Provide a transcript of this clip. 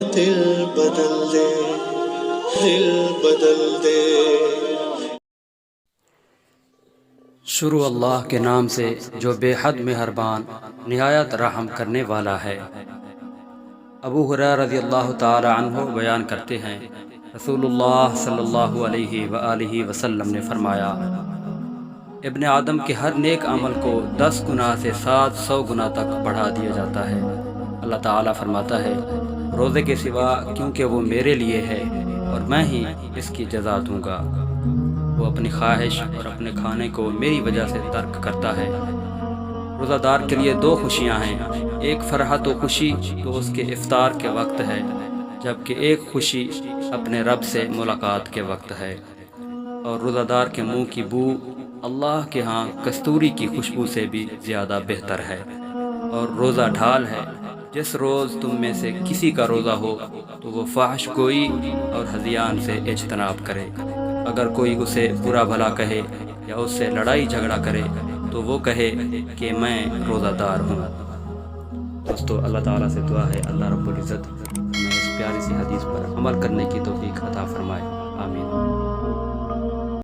دل بدل دے، دل بدل دے۔ شروع اللہ کے نام سے جو بے حد مہربان نہایت رحم کرنے والا ہے۔ ابو ہریرہ رضی اللہ تعالی عنہ بیان کرتے ہیں، رسول اللہ صلی اللہ علیہ وآلہ وسلم نے فرمایا، ابن آدم کے ہر نیک عمل کو 10 گنا سے 700 گنا تک بڑھا دیا جاتا ہے۔ اللہ تعالیٰ فرماتا ہے، روزے کے سوا کیونکہ وہ میرے لیے ہے اور میں ہی اس کی جزا دوں گا۔ وہ اپنی خواہش اور اپنے کھانے کو میری وجہ سے ترک کرتا ہے۔ روزہ دار کے لیے 2 خوشیاں ہیں، ایک فرحت و خوشی تو اس کے افطار کے وقت ہے، جبکہ ایک خوشی اپنے رب سے ملاقات کے وقت ہے۔ اور روزہ دار کے منہ کی بو اللہ کے ہاں کستوری کی خوشبو سے بھی زیادہ بہتر ہے۔ اور روزہ ڈھال ہے، جس روز تم میں سے کسی کا روزہ ہو تو وہ فحش گوئی اور ہذیان سے اجتناب کرے۔ اگر کوئی اسے برا بھلا کہے یا اس سے لڑائی جھگڑا کرے تو وہ کہے کہ میں روزہ دار ہوں۔ دوستو، اللہ تعالیٰ سے دعا ہے اللہ رب العزت ہمیں اس پیاری سی حدیث پر عمل کرنے کی توفیق عطا فرمائے، آمین۔